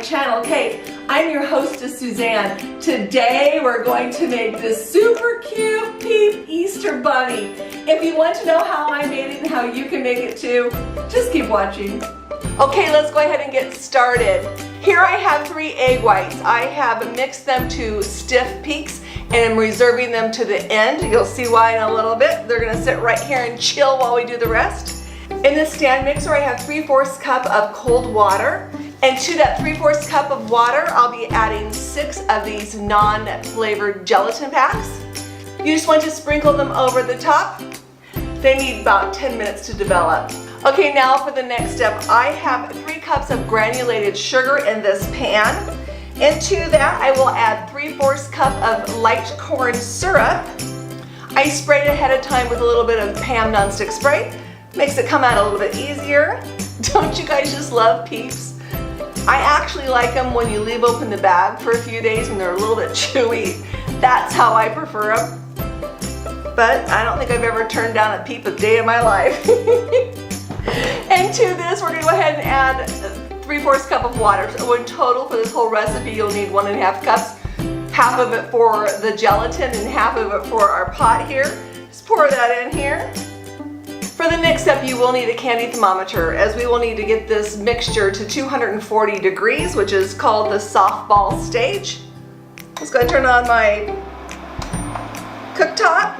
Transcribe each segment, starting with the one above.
channel. Okay, I'm your hostess Suzanne. Today we're going to make this super cute Peep Easter bunny. If you want to know how I made it and how you can make it too, just keep watching. Okay, let's go ahead and get started. Here I have 3 egg whites. I have mixed them to stiff peaks and I'm reserving them to the end. You'll see why in a little bit. They're gonna sit right here and chill while we do the rest. In this stand mixer, I have 3/4 cup of cold water. And to that 3/4 cup of water, I'll be adding 6 of these non-flavored gelatin packs. You just want to sprinkle them over the top. They need about 10 minutes to develop. Okay, now for the next step, I have 3 cups of granulated sugar in this pan. Into that, I will add 3/4 cup of light corn syrup. I sprayed ahead of time with a little bit of Pam nonstick spray. Makes it come out a little bit easier. Don't you guys just love Peeps? I actually like them when you leave open the bag for a few days when they're a little bit chewy. That's how I prefer them. But I don't think I've ever turned down a Peep a day in my life. And to this, we're gonna go ahead and add 3/4 cup of water. So in total for this whole recipe, you'll need 1½ cups. Half of it for the gelatin and half of it for our pot here. Just pour that in here. For the next step, you will need a candy thermometer, as we will need to get this mixture to 240 degrees, which is called the softball stage. Let's go ahead and turn on my cooktop.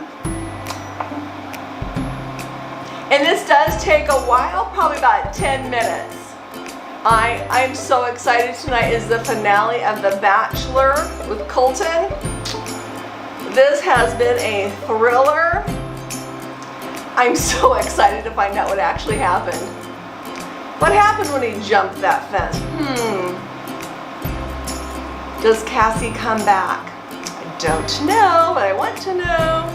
And this does take a while, probably about 10 minutes. I'm so excited. Tonight is the finale of The Bachelor with Colton. This has been a thriller. I'm so excited to find out what actually happened. What happened when he jumped that fence? Does Cassie come back? I don't know, but I want to know.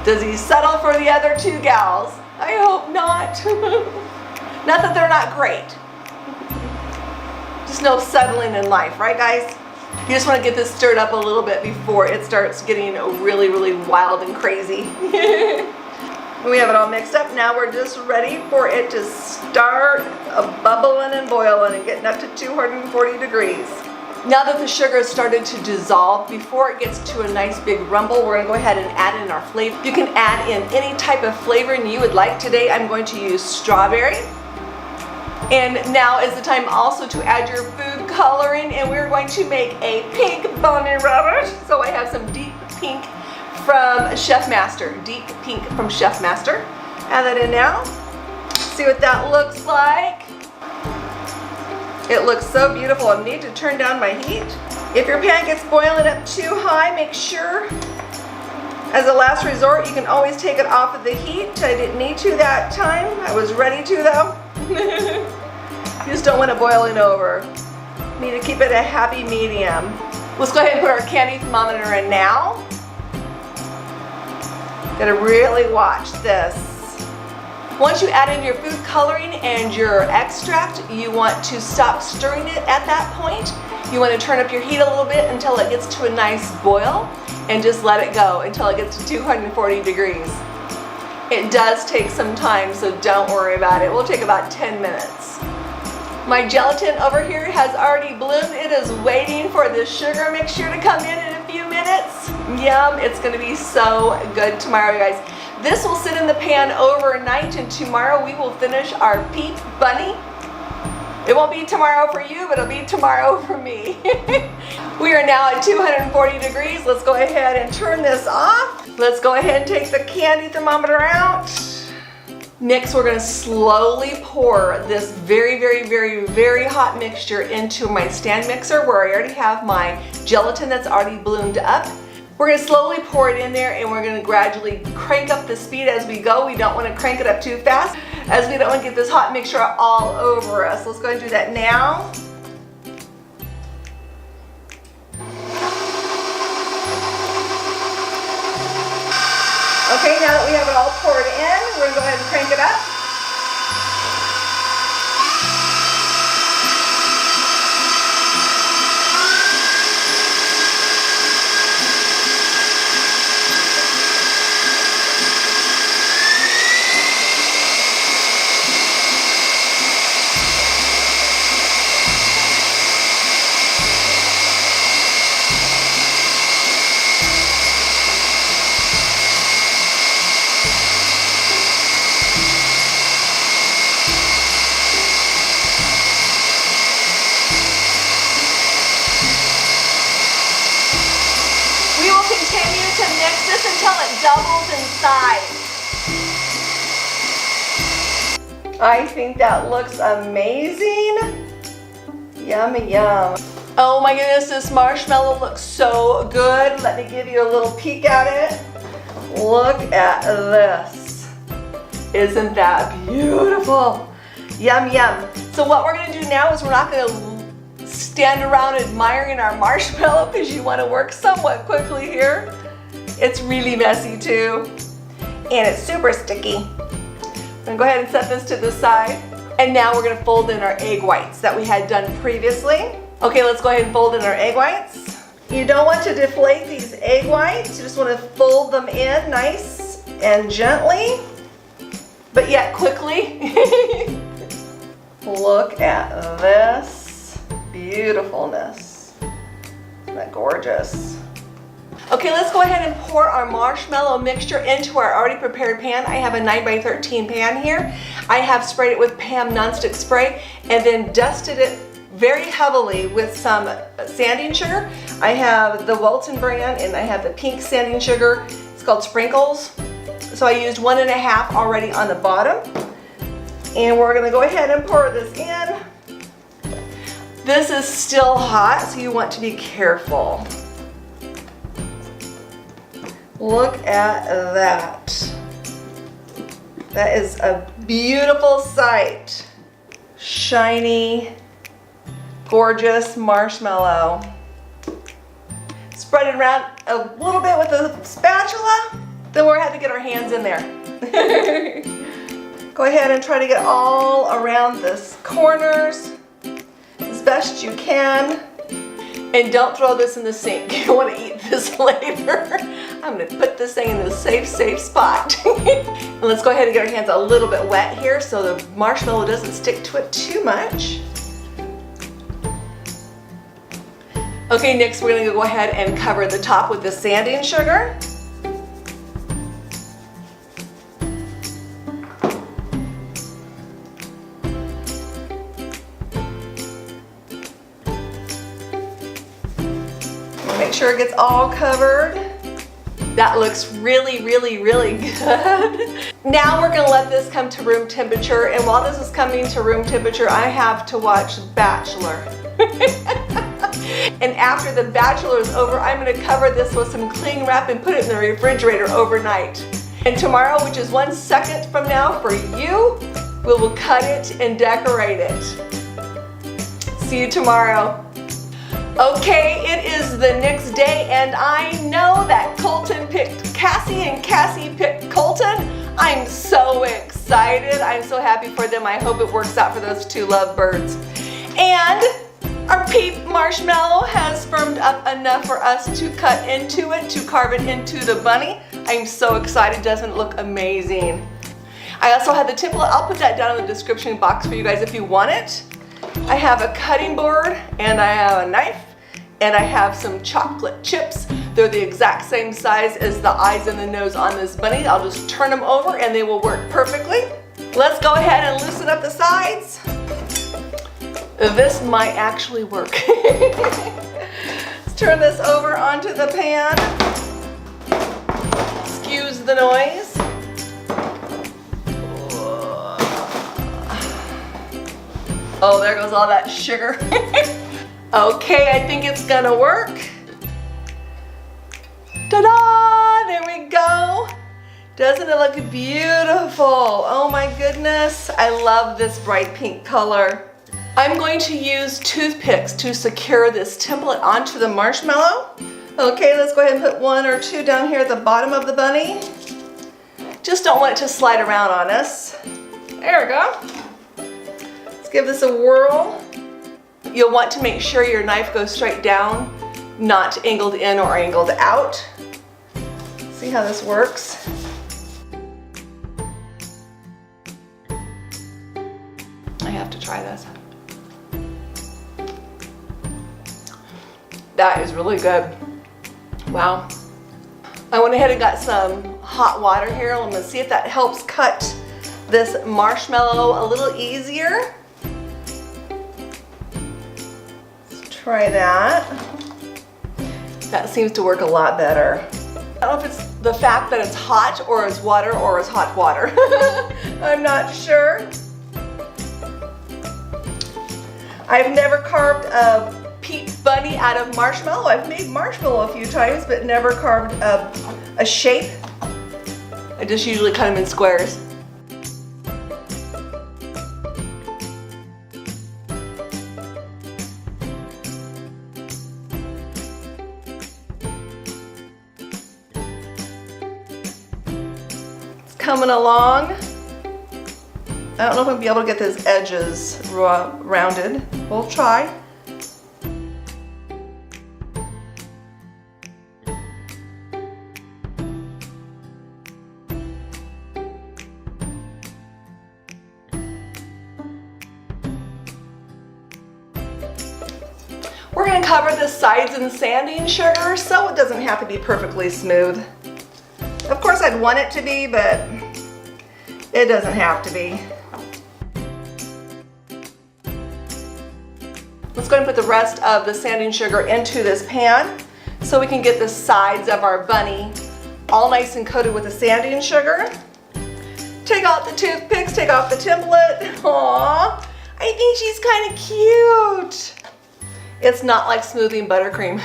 Does he settle for the other 2 gals? I hope not. Not that they're not great. Just no settling in life, right guys? You just want to get this stirred up a little bit before it starts getting really, really wild and crazy. We have it all mixed up. Now we're just ready for it to start bubbling and boiling and getting up to 240 degrees. Now that the sugar has started to dissolve, before it gets to a nice big rumble, we're going to go ahead and add in our flavor. You can add in any type of flavoring you would like. Today I'm going to use strawberry. And now is the time also to add your food coloring, and we're going to make a pink bunny rabbit. So I have some deep pink from Chef Master. Deep pink from Chef Master. Add that in now. See what that looks like. It looks so beautiful. I need to turn down my heat. If your pan gets boiling up too high, make sure, as a last resort, you can always take it off of the heat. I didn't need to that time. I was ready to though. You just don't want it boiling over. Need to keep it a happy medium. Let's go ahead and put our candy thermometer in now. Gotta really watch this. Once you add in your food coloring and your extract, you want to stop stirring it at that point. You want to turn up your heat a little bit until it gets to a nice boil and just let it go until it gets to 240 degrees. It does take some time, so don't worry about it. It will take about 10 minutes. My gelatin over here has already bloomed. It is waiting for the sugar mixture to come in a few minutes. Yum, it's gonna be so good tomorrow, guys. This will sit in the pan overnight, and tomorrow we will finish our Peep bunny. It won't be tomorrow for you, but it'll be tomorrow for me. We are now at 240 degrees. Let's go ahead and turn this off. Let's go ahead and take the candy thermometer out. Next, we're gonna slowly pour this very, very, very, very hot mixture into my stand mixer where I already have my gelatin that's already bloomed up. We're gonna slowly pour it in there, and we're gonna gradually crank up the speed as we go. We don't wanna crank it up too fast, as we don't wanna get this hot mixture all over us. Let's go ahead and do that now. Okay, now that we have it all poured in, we're gonna go ahead and crank it up. to mix this until it doubles in size. I think that looks amazing. Yummy, yum. Oh my goodness, this marshmallow looks so good. Let me give you a little peek at it. Look at this. Isn't that beautiful? Yum, yum. So what we're gonna do now is we're not gonna stand around admiring our marshmallow because you wanna work somewhat quickly here. It's really messy too. And it's super sticky. I'm gonna go ahead and set this to the side. And now we're gonna fold in our egg whites that we had done previously. Okay, let's go ahead and fold in our egg whites. You don't want to deflate these egg whites. You just want to fold them in nice and gently, but yet quickly. Look at this beautifulness. Isn't that gorgeous? Okay, let's go ahead and pour our marshmallow mixture into our already prepared pan. I have a 9x13 pan here. I have sprayed it with Pam nonstick spray and then dusted it very heavily with some sanding sugar. I have the Walton brand and I have the pink sanding sugar. It's called Sprinkles. So I used 1.5 already on the bottom. And we're gonna go ahead and pour this in. This is still hot, so you want to be careful. Look at that. That is a beautiful sight. Shiny, gorgeous marshmallow. Spread it around a little bit with a spatula, then we're gonna have to get our hands in there. Go ahead and try to get all around the corners as best you can. And don't throw this in the sink. You want to eat this later. I'm gonna put this thing in the safe spot. And let's go ahead and get our hands a little bit wet here so the marshmallow doesn't stick to it too much. Okay, next we're gonna go ahead and cover the top with the sanding sugar. Make sure it gets all covered. That looks really good. Now we're gonna let this come to room temperature, and while this is coming to room temperature, I have to watch Bachelor. And after The Bachelor is over, I'm gonna cover this with some cling wrap and put it in the refrigerator overnight. And tomorrow, which is 1 second from now for you, we will cut it and decorate it. See you tomorrow. Okay, it is the next day and I know that Colton picked Cassie and Cassie picked Colton. I'm so excited. I'm so happy for them. I hope it works out for those two lovebirds. And our Peep marshmallow has firmed up enough for us to cut into it, to carve it into the bunny. I'm so excited. Doesn't it look amazing? I also have the template. I'll put that down in the description box for you guys if you want it. I have a cutting board and I have a knife and I have some chocolate chips. They're the exact same size as the eyes and the nose on this bunny. I'll just turn them over and they will work perfectly. Let's go ahead and loosen up the sides. This might actually work. Let's turn this over onto the pan. Excuse the noise. Oh, there goes all that sugar. Okay, I think it's gonna work. Ta-da! There we go. Doesn't it look beautiful? Oh my goodness, I love this bright pink color. I'm going to use toothpicks to secure this template onto the marshmallow. Okay, let's go ahead and put 1 or 2 down here at the bottom of the bunny. Just don't want it to slide around on us. There we go. Give this a whirl. You'll want to make sure your knife goes straight down, not angled in or angled out. See how this works? I have to try this. That is really good. Wow. I went ahead and got some hot water here. I'm gonna see if that helps cut this marshmallow a little easier. Try that. That seems to work a lot better. I don't know if it's the fact that it's hot or it's water or it's hot water. I'm not sure. I've never carved a Peeps bunny out of marshmallow. I've made marshmallow a few times, but never carved a shape. I just usually cut them in squares. It's coming along. I don't know if I'll be able to get those edges rounded. We'll try. We're going to cover the sides in sanding sugar so it doesn't have to be perfectly smooth. Of course I'd want it to be, but it doesn't have to be. Let's go and put the rest of the sanding sugar into this pan so we can get the sides of our bunny all nice and coated with the sanding sugar. Take out the toothpicks, take off the template. Aww, I think she's kind of cute. It's not like smoothing buttercream.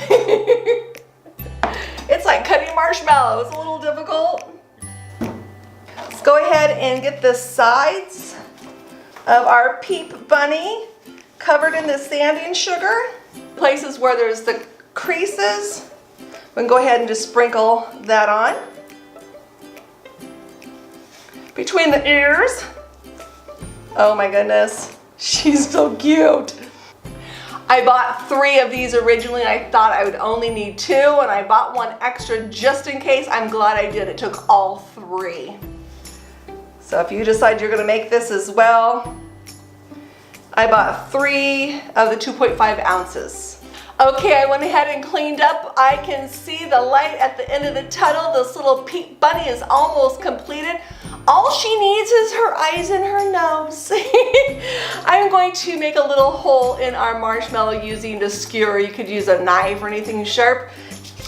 It's like cutting marshmallow. It's a little difficult. Let's go ahead and get the sides of our Peep bunny covered in the sanding sugar. Places where there's the creases, we can go ahead and just sprinkle that on. Between the ears. Oh my goodness, she's so cute. I bought 3 of these originally and I thought I would only need 2, and I bought one extra just in case. I'm glad I did. It took all 3. So if you decide you're going to make this as well, I bought 3 of the 2.5 ounces. Okay, I went ahead and cleaned up. I can see the light at the end of the tunnel. This little Peep bunny is almost completed. All she needs is her eyes and her nose. I'm going to make a little hole in our marshmallow using the skewer. You could use a knife or anything sharp.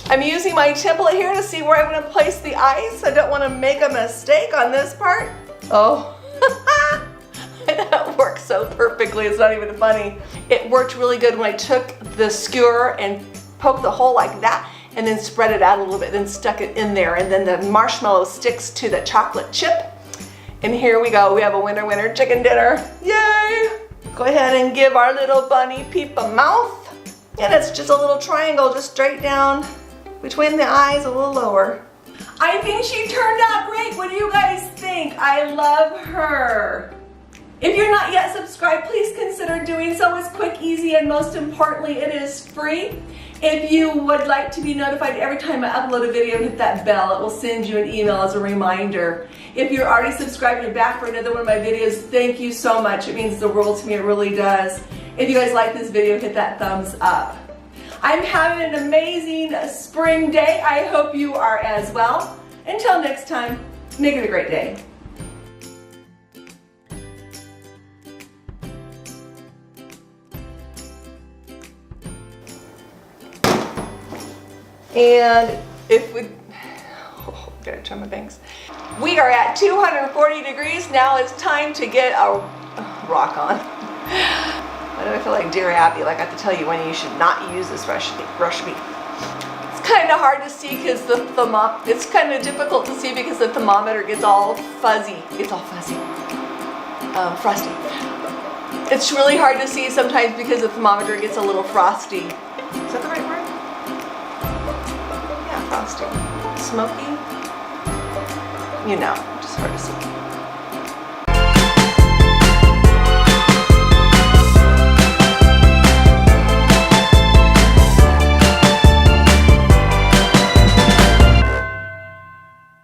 I'm using my template here to see where I want to place the eyes. I don't want to make a mistake on this part. Oh, that worked so perfectly. It's not even funny. It worked really good when I took the skewer and poked the hole like that, and then spread it out a little bit, then stuck it in there, and then the marshmallow sticks to the chocolate chip. And here we go, we have a winner chicken dinner. Yay! Go ahead and give our little bunny Peep a mouth. And it's just a little triangle, just straight down between the eyes, a little lower. I think she turned out great. What do you guys think? I love her. If you're not yet subscribed, please consider doing so. It's quick, easy, and most importantly, it is free. If you would like to be notified every time I upload a video, hit that bell. It will send you an email as a reminder. If you're already subscribed, you're back for another one of my videos, thank you so much. It means the world to me, it really does. If you guys like this video, hit that thumbs up. I'm having an amazing spring day. I hope you are as well. Until next time, make it a great day. And if we, gotta trim my bangs. We are at 240 degrees. Now it's time to get a rock on. Why do I feel like Dear Abby? Like I have to tell you when you should not use this recipe. It's kind of hard to see because it's kind of difficult to see because the thermometer gets all fuzzy. It's all fuzzy. Frosty. It's really hard to see sometimes because the thermometer gets a little frosty. Is that the right word? Frosty. Smoky? You know, just hard to see.